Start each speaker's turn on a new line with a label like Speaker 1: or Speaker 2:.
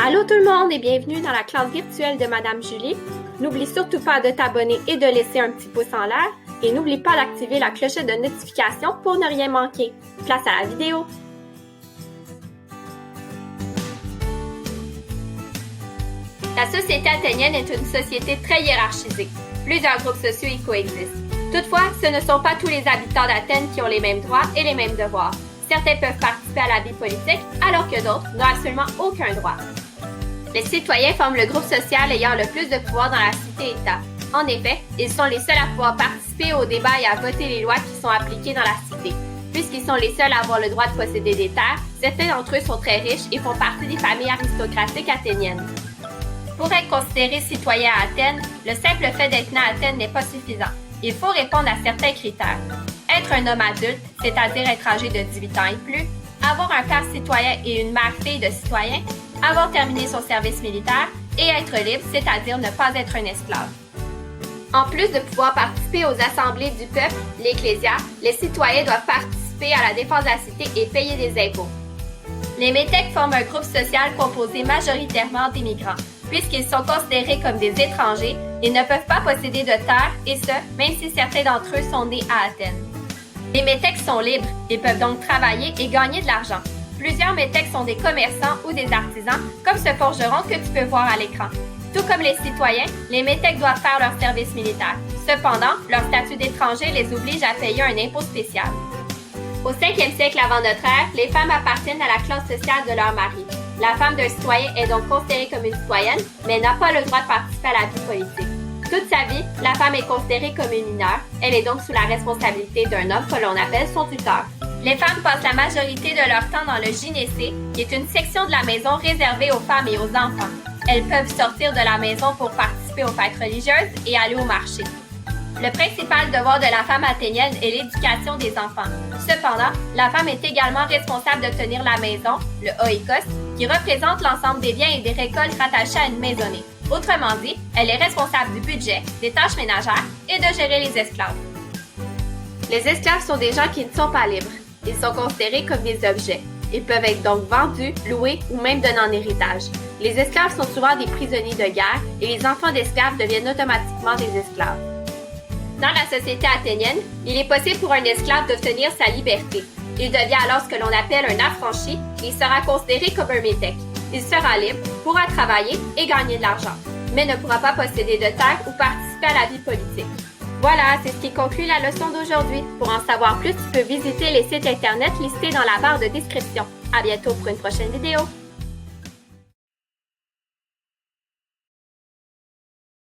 Speaker 1: Allô tout le monde et bienvenue dans la classe virtuelle de Madame Julie. N'oublie surtout pas de t'abonner et de laisser un petit pouce en l'air. Et n'oublie pas d'activer la clochette de notification pour ne rien manquer. Place à la vidéo! La société athénienne est une société très hiérarchisée. Plusieurs groupes sociaux y coexistent. Toutefois, ce ne sont pas tous les habitants d'Athènes qui ont les mêmes droits et les mêmes devoirs. Certains peuvent participer à la vie politique, alors que d'autres n'ont absolument aucun droit. Les citoyens forment le groupe social ayant le plus de pouvoir dans la cité-État. En effet, ils sont les seuls à pouvoir participer aux débats et à voter les lois qui sont appliquées dans la cité. Puisqu'ils sont les seuls à avoir le droit de posséder des terres, certains d'entre eux sont très riches et font partie des familles aristocratiques athéniennes. Pour être considéré citoyen à Athènes, le simple fait d'être né à Athènes n'est pas suffisant. Il faut répondre à certains critères. Être un homme adulte, c'est-à-dire être âgé de 18 ans et plus, avoir un père citoyen et une mère fille de citoyen, avoir terminé son service militaire et être libre, c'est-à-dire ne pas être un esclave. En plus de pouvoir participer aux assemblées du peuple, l'Ecclésia, les citoyens doivent participer à la défense de la cité et payer des impôts. Les métèques forment un groupe social composé majoritairement d'immigrants. Puisqu'ils sont considérés comme des étrangers, ils ne peuvent pas posséder de terre, et ce, même si certains d'entre eux sont nés à Athènes. Les métèques sont libres, ils peuvent donc travailler et gagner de l'argent. Plusieurs métèques sont des commerçants ou des artisans, comme ce forgeron que tu peux voir à l'écran. Tout comme les citoyens, les métèques doivent faire leur service militaire. Cependant, leur statut d'étranger les oblige à payer un impôt spécial. Au 5e siècle avant notre ère, les femmes appartiennent à la classe sociale de leur mari. La femme d'un citoyen est donc considérée comme une citoyenne, mais n'a pas le droit de participer à la vie politique. Toute sa vie, la femme est considérée comme une mineure. Elle est donc sous la responsabilité d'un homme que l'on appelle son tuteur. Les femmes passent la majorité de leur temps dans le gynécée, qui est une section de la maison réservée aux femmes et aux enfants. Elles peuvent sortir de la maison pour participer aux fêtes religieuses et aller au marché. Le principal devoir de la femme athénienne est l'éducation des enfants. Cependant, la femme est également responsable de tenir la maison, le oikos, qui représente l'ensemble des biens et des récoltes rattachés à une maisonnée. Autrement dit, elle est responsable du budget, des tâches ménagères et de gérer les esclaves. Les esclaves sont des gens qui ne sont pas libres. Ils sont considérés comme des objets. Ils peuvent être donc vendus, loués ou même donnés en héritage. Les esclaves sont souvent des prisonniers de guerre et les enfants d'esclaves deviennent automatiquement des esclaves. Dans la société athénienne, il est possible pour un esclave d'obtenir sa liberté. Il devient alors ce que l'on appelle un affranchi et il sera considéré comme un métèque. Il sera libre, pourra travailler et gagner de l'argent, mais ne pourra pas posséder de terre ou participer à la vie politique. Voilà, c'est ce qui conclut la leçon d'aujourd'hui. Pour en savoir plus, tu peux visiter les sites internet listés dans la barre de description. À bientôt pour une prochaine vidéo.